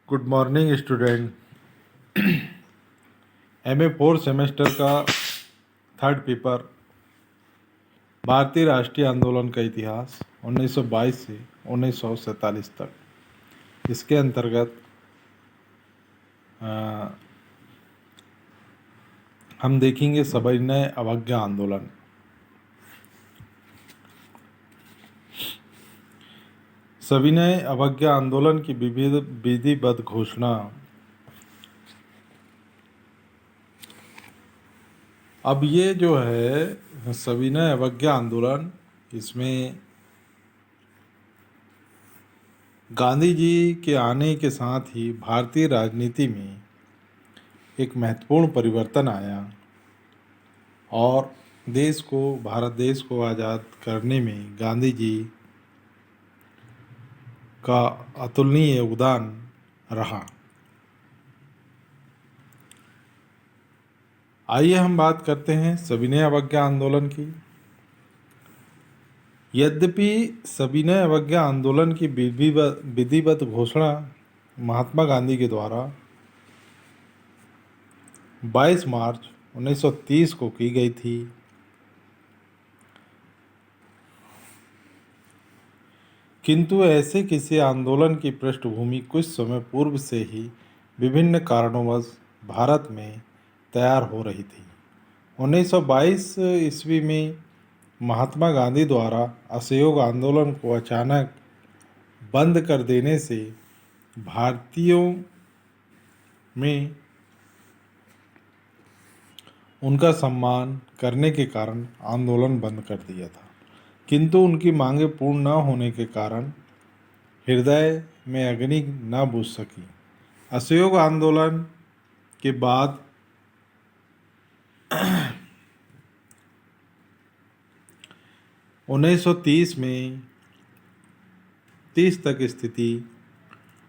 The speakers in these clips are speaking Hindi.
Good morning student. MA fourth semester का थर्ड पेपर भारतीय राष्ट्रीय आंदोलन का इतिहास 1922 से 1947 तक। इसके अंतर्गत हम देखेंगे सविनय अवज्ञा आंदोलन। सविनय अवज्ञा आंदोलन की विधिवत घोषणा अब ये जो है सविनय अवज्ञा आंदोलन, इसमें गांधी जी के आने के साथ ही भारतीय राजनीति में एक महत्वपूर्ण परिवर्तन आया और भारत देश को आज़ाद करने में गांधी जी का अतुलनीय योगदान रहा। आइए हम बात करते हैं सविनय अवज्ञा आंदोलन की। यद्यपि सविनय अवज्ञा आंदोलन की विधिवत घोषणा महात्मा गांधी के द्वारा 22 मार्च 1930 को की गई थी, किंतु ऐसे किसी आंदोलन की पृष्ठभूमि कुछ समय पूर्व से ही विभिन्न कारणोंवश भारत में तैयार हो रही थी। 1922 ईस्वी में महात्मा गांधी द्वारा असहयोग आंदोलन को अचानक बंद कर देने से भारतीयों में उनका सम्मान करने के कारण आंदोलन बंद कर दिया था, किंतु उनकी मांगें पूर्ण न होने के कारण हृदय में अग्नि न बुझ सकी। असहयोग आंदोलन के बाद 1930 में 30 तक स्थिति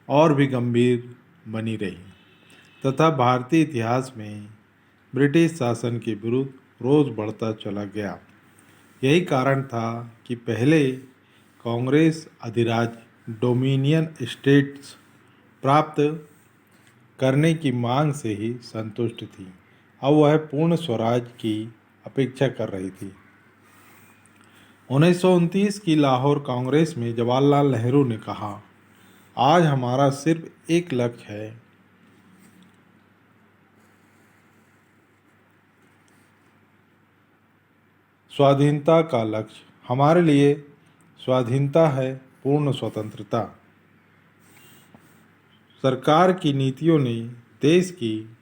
और भी गंभीर बनी रही तथा भारतीय इतिहास में ब्रिटिश शासन के विरुद्ध रोष बढ़ता चला गया। यही कारण था कि पहले कांग्रेस अधिराज डोमिनियन स्टेट्स प्राप्त करने की मांग से ही संतुष्ट थी। अब वह पूर्ण स्वराज की अपेक्षा कर रही थी। 1929 की लाहौर कांग्रेस में जवाहरलाल नेहरू ने कहा, आज हमारा सिर्फ एक लक्ष्य है, स्वाधीनता का लक्ष्य। हमारे लिए स्वाधीनता है पूर्ण स्वतंत्रता। सरकार की नीतियों ने देश की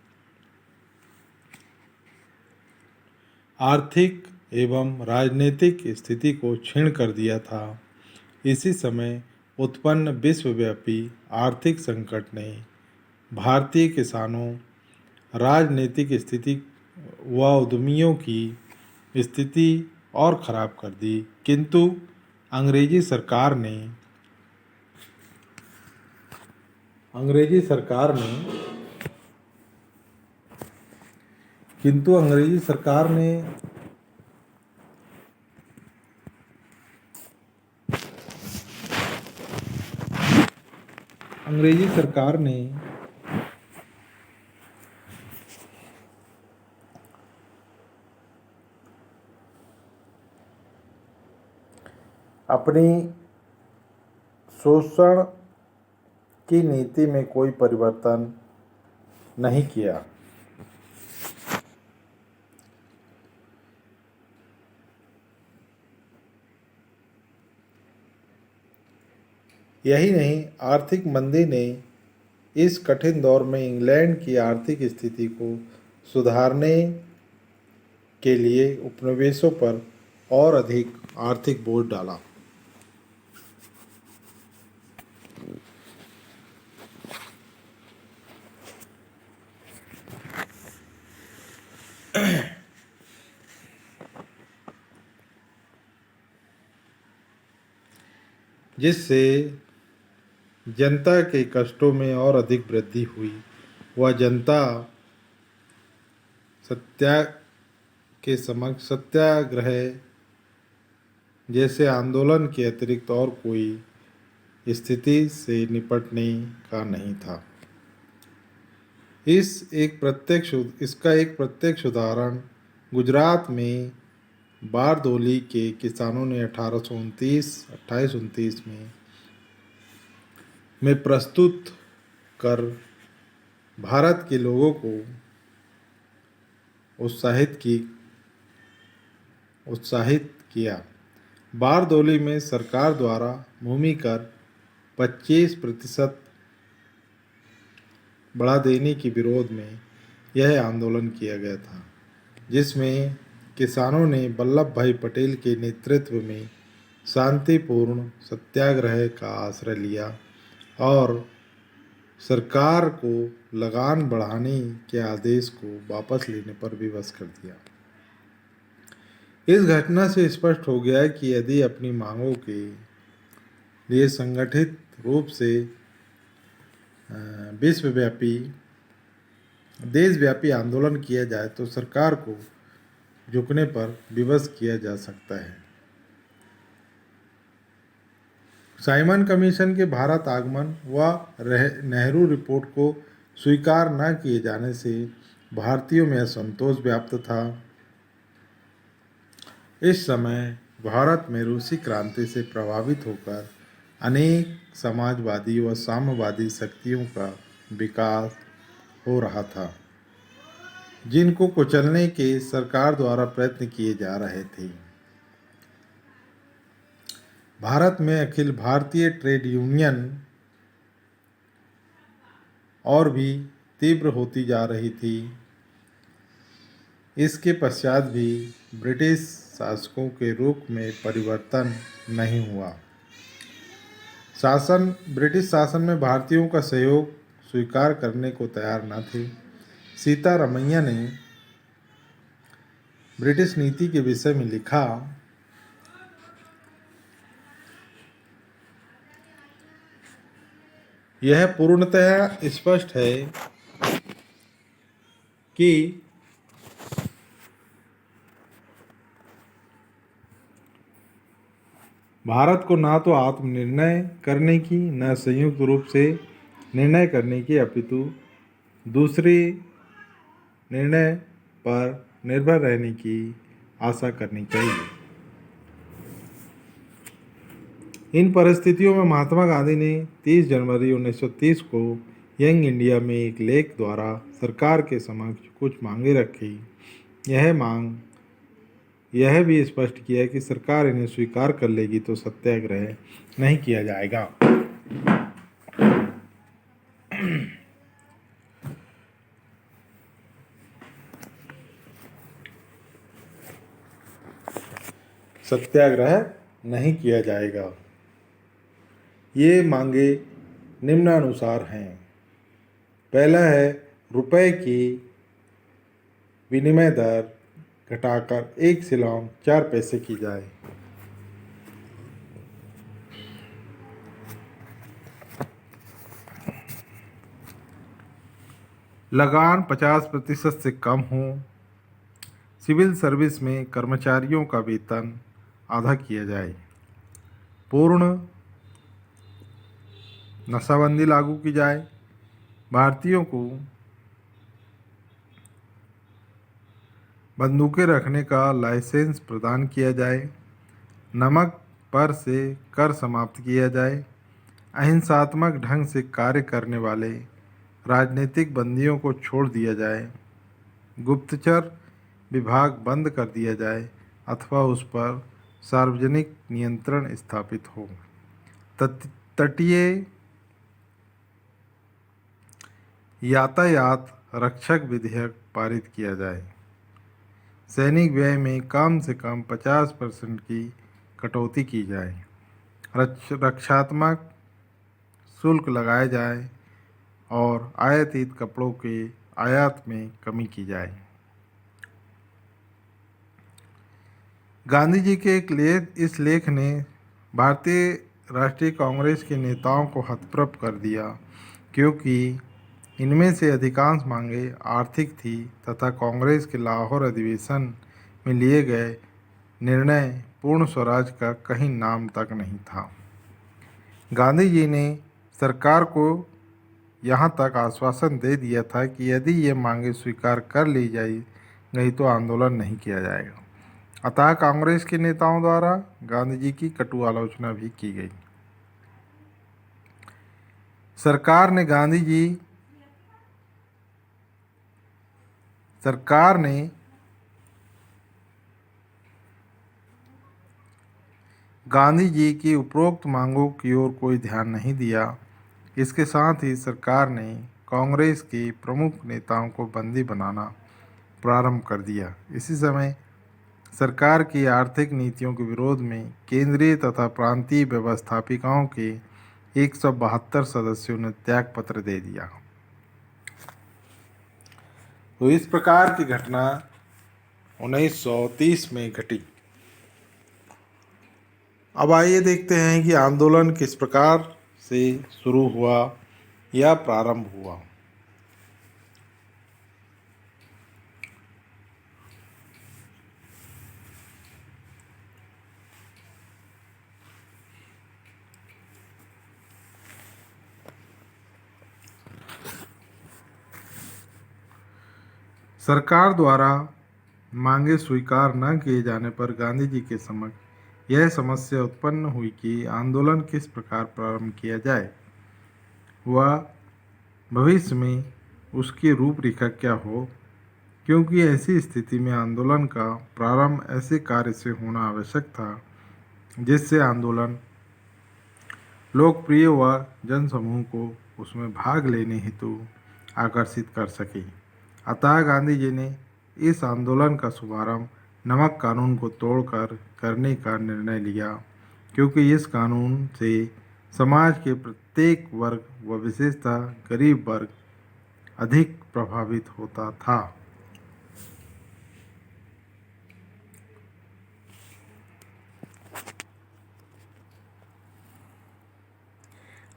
आर्थिक एवं राजनीतिक स्थिति को क्षीण कर दिया था। इसी समय उत्पन्न विश्वव्यापी आर्थिक संकट ने भारतीय किसानों, राजनीतिक स्थिति व उद्यमियों की स्थिति और खराब कर दी, किंतु अंग्रेजी सरकार ने अंग्रेजी सरकार ने अपनी शोषण की नीति में कोई परिवर्तन नहीं किया। यही नहीं, आर्थिक मंदी ने इस कठिन दौर में इंग्लैंड की आर्थिक स्थिति को सुधारने के लिए उपनिवेशों पर और अधिक आर्थिक बोझ डाला। जिससे जनता के कष्टों में और अधिक वृद्धि हुई। वह जनता सत्याग्रह जैसे आंदोलन के अतिरिक्त और कोई स्थिति से निपटने का नहीं था। इसका एक प्रत्यक्ष उदाहरण गुजरात में बारदोली के किसानों ने 2829 में प्रस्तुत कर भारत के लोगों को उत्साहित किया। बारदोली में सरकार द्वारा भूमि कर 25% बढ़ा देने के विरोध में यह आंदोलन किया गया था, जिसमें किसानों ने वल्लभ भाई पटेल के नेतृत्व में शांतिपूर्ण सत्याग्रह का आश्रय लिया और सरकार को लगान बढ़ाने के आदेश को वापस लेने पर विवश कर दिया। इस घटना से स्पष्ट हो गया कि यदि अपनी मांगों के लिए संगठित रूप से देशव्यापी आंदोलन किया जाए तो सरकार को झुकने पर विवश किया जा सकता है। साइमन कमीशन के भारत आगमन व नेहरू रिपोर्ट को स्वीकार न किए जाने से भारतीयों में असंतोष व्याप्त था। इस समय भारत में रूसी क्रांति से प्रभावित होकर अनेक समाजवादी व साम्यवादी शक्तियों का विकास हो रहा था, जिनको कुचलने के सरकार द्वारा प्रयत्न किए जा रहे थे। भारत में अखिल भारतीय ट्रेड यूनियन और भी तीव्र होती जा रही थी। इसके पश्चात भी ब्रिटिश शासकों के रुख में परिवर्तन नहीं हुआ। ब्रिटिश शासन में भारतीयों का सहयोग स्वीकार करने को तैयार न थे। सीतारमैया ने ब्रिटिश नीति के विषय में लिखा, यह पूर्णतः स्पष्ट है कि भारत को न तो आत्मनिर्णय करने की न संयुक्त रूप से निर्णय करने की अपितु दूसरे निर्णय पर निर्भर रहने की आशा करनी चाहिए। इन परिस्थितियों में महात्मा गांधी ने 30 जनवरी 1930 को यंग इंडिया में एक लेख द्वारा सरकार के समक्ष कुछ मांगे रखी। यह भी स्पष्ट किया कि सरकार इन्हें स्वीकार कर लेगी तो सत्याग्रह नहीं किया जाएगा। सत्याग्रह नहीं किया जाएगा। ये मांगे निम्नानुसार हैं। पहला है, रुपए की विनिमय दर घटाकर 1 शिलांग 4 पैसे की जाए। लगान 50% से कम हो। सिविल सर्विस में कर्मचारियों का वेतन आधा किया जाए। पूर्ण नशाबंदी लागू की जाए। भारतीयों को बंदूकें रखने का लाइसेंस प्रदान किया जाए। नमक पर से कर समाप्त किया जाए। अहिंसात्मक ढंग से कार्य करने वाले राजनीतिक बंदियों को छोड़ दिया जाए। गुप्तचर विभाग बंद कर दिया जाए अथवा उस पर सार्वजनिक नियंत्रण स्थापित हो। तटीय यातायात रक्षक विधेयक पारित किया जाए। सैनिक व्यय में कम से कम 50% की कटौती की जाए। रक्षात्मक शुल्क लगाया जाए और आयातित कपड़ों के आयात में कमी की जाए। गांधी जी के इस लेख ने भारतीय राष्ट्रीय कांग्रेस के नेताओं को हतप्रभ कर दिया, क्योंकि इनमें से अधिकांश मांगे आर्थिक थी तथा कांग्रेस के लाहौर अधिवेशन में लिए गए निर्णय पूर्ण स्वराज का कहीं नाम तक नहीं था। गांधी जी ने सरकार को यहाँ तक आश्वासन दे दिया था कि यदि ये मांगे स्वीकार कर ली गई तो आंदोलन नहीं किया जाएगा। अतः कांग्रेस के नेताओं द्वारा गांधी जी की कटु आलोचना भी की गई। सरकार ने गांधी जी की उपरोक्त मांगों की ओर कोई ध्यान नहीं दिया। इसके साथ ही सरकार ने कांग्रेस के प्रमुख नेताओं को बंदी बनाना प्रारंभ कर दिया। इसी समय सरकार की आर्थिक नीतियों के विरोध में केंद्रीय तथा प्रांतीय व्यवस्थापिकाओं के 172 सदस्यों ने त्याग पत्र दे दिया। तो इस प्रकार की घटना 1930 में घटी। अब आइए देखते हैं कि आंदोलन किस प्रकार से शुरू हुआ या प्रारंभ हुआ। सरकार द्वारा मांगे स्वीकार न किए जाने पर गांधी जी के समक्ष यह समस्या उत्पन्न हुई कि आंदोलन किस प्रकार प्रारंभ किया जाए, वह भविष्य में उसकी रूपरेखा क्या हो, क्योंकि ऐसी स्थिति में आंदोलन का प्रारंभ ऐसे कार्य से होना आवश्यक था जिससे आंदोलन लोकप्रिय व जनसमूह को उसमें भाग लेने हेतु आकर्षित कर सके। अतः गांधी जी ने इस आंदोलन का शुभारंभ नमक कानून को तोड़कर करने का निर्णय लिया, क्योंकि इस कानून से समाज के प्रत्येक वर्ग व विशेषतः गरीब वर्ग अधिक प्रभावित होता था।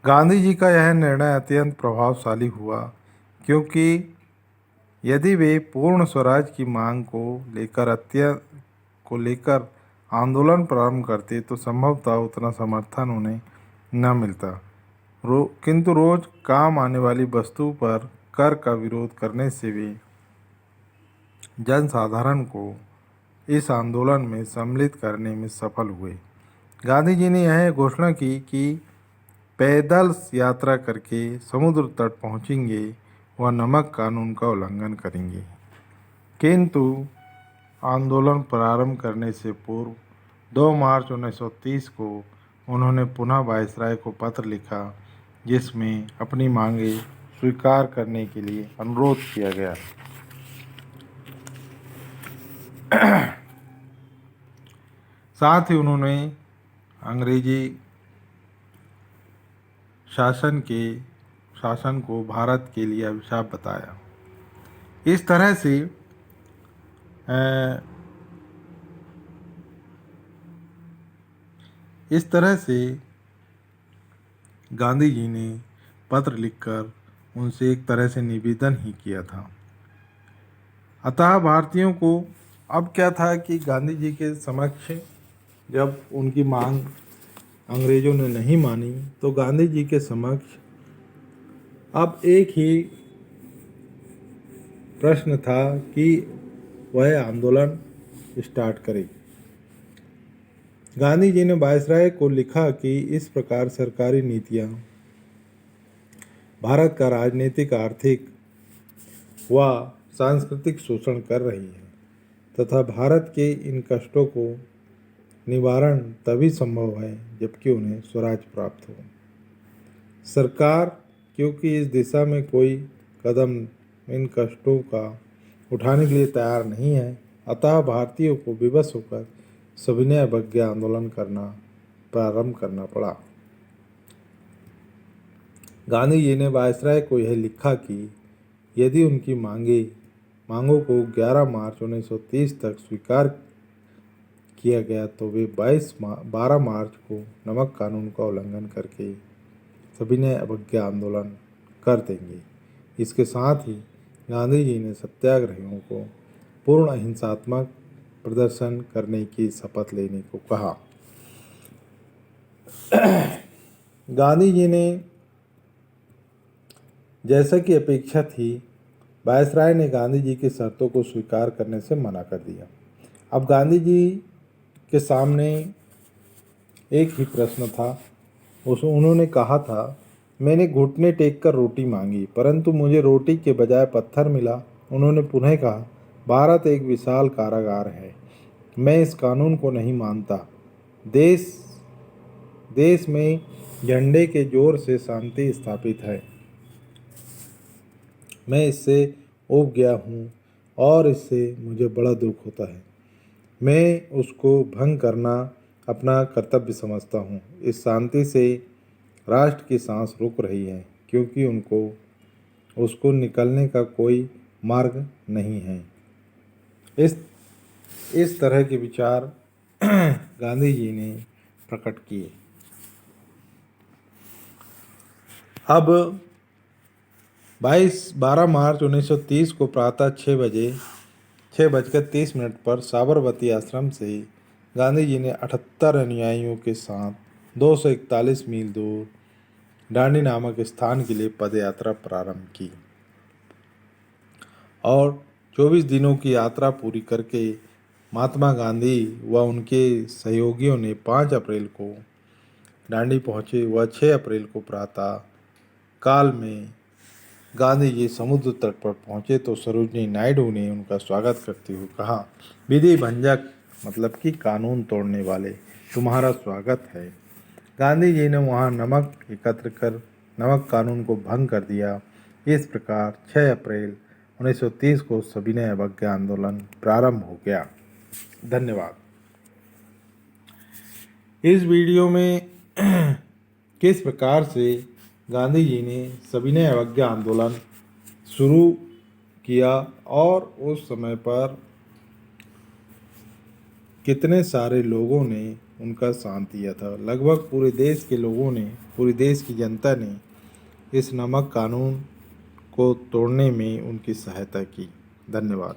गांधी जी का यह निर्णय अत्यंत प्रभावशाली हुआ, क्योंकि यदि वे पूर्ण स्वराज की मांग को लेकर आंदोलन प्रारंभ करते तो संभवतः उतना समर्थन उन्हें न मिलता। किंतु रोज काम आने वाली वस्तु पर कर का विरोध करने से वे जनसाधारण को इस आंदोलन में सम्मिलित करने में सफल हुए। गांधी जी ने यह घोषणा की कि पैदल यात्रा करके समुद्र तट पहुंचेंगे व नमक कानून का उल्लंघन करेंगे। किंतु आंदोलन प्रारंभ करने से पूर्व 2 मार्च 1930 को उन्होंने पुनः वायसराय को पत्र लिखा, जिसमें अपनी मांगे स्वीकार करने के लिए अनुरोध किया गया। साथ ही उन्होंने अंग्रेजी शासन को भारत के लिए अभिशाप बताया। इस तरह से गांधी जी ने पत्र लिखकर उनसे एक तरह से निवेदन ही किया था। अतः भारतीयों को अब क्या था कि गांधी जी के समक्ष जब उनकी मांग अंग्रेजों ने नहीं मानी तो गांधी जी के समक्ष अब एक ही प्रश्न था कि वह आंदोलन स्टार्ट करे। गांधी जी ने वायसराय को लिखा कि इस प्रकार सरकारी नीतियां भारत का राजनीतिक, आर्थिक व सांस्कृतिक शोषण कर रही है तथा भारत के इन कष्टों को निवारण तभी संभव है जबकि उन्हें स्वराज प्राप्त हो। सरकार क्योंकि इस दिशा में कोई कदम इन कष्टों का उठाने के लिए तैयार नहीं है, अतः भारतीयों को विवश होकर सविनय अवज्ञा आंदोलन करना प्रारंभ करना पड़ा। गांधी जी ने वायसराय को यह लिखा कि यदि उनकी मांगों को 11 मार्च 1930 तक स्वीकार किया गया तो वे 12 मार्च को नमक कानून का उल्लंघन करके सविनय अवज्ञा आंदोलन कर देंगे। इसके साथ ही गांधी जी ने सत्याग्रहियों को पूर्ण अहिंसात्मक प्रदर्शन करने की शपथ लेने को कहा। गांधी जी ने जैसा कि अपेक्षा थी, वायसराय ने गांधी जी की शर्तों को स्वीकार करने से मना कर दिया। अब गांधी जी के सामने एक ही प्रश्न था। उन्होंने कहा था, मैंने घुटने टेक कर रोटी मांगी, परंतु मुझे रोटी के बजाय पत्थर मिला। उन्होंने पुनः कहा, भारत एक विशाल कारागार है, मैं इस कानून को नहीं मानता। देश देश में झंडे के जोर से शांति स्थापित है, मैं इससे ऊब गया हूँ और इससे मुझे बड़ा दुख होता है। मैं उसको भंग करना अपना कर्तव्य समझता हूँ। इस शांति से राष्ट्र की सांस रुक रही है, क्योंकि उसको निकलने का कोई मार्ग नहीं है। इस तरह के विचार गांधी जी ने प्रकट किए। अब 12 मार्च 1930 को प्रातः 6:30 पर साबरमती आश्रम से गांधी जी ने 78 अनुयायियों के साथ 241 मील दूर डांडी नामक स्थान के लिए पदयात्रा प्रारंभ की और 24 दिनों की यात्रा पूरी करके महात्मा गांधी व उनके सहयोगियों ने 5 अप्रैल को डांडी पहुँचे व 6 अप्रैल को प्रातः काल में गांधी जी समुद्र तट पर पहुँचे तो सरोजिनी नायडू ने उनका स्वागत करते हुए कहा, विधि भंजक मतलब कि कानून तोड़ने वाले, तुम्हारा स्वागत है। गांधी जी ने वहां नमक एकत्र कर नमक कानून को भंग कर दिया। इस प्रकार 6 अप्रैल 1930 को सविनय अवज्ञा आंदोलन प्रारंभ हो गया। धन्यवाद। इस वीडियो में किस प्रकार से गांधी जी ने सविनय अवज्ञा आंदोलन शुरू किया और उस समय पर कितने सारे लोगों ने उनका साथ दिया था। लगभग पूरे देश के लोगों ने, पूरी देश की जनता ने इस नमक कानून को तोड़ने में उनकी सहायता की। धन्यवाद।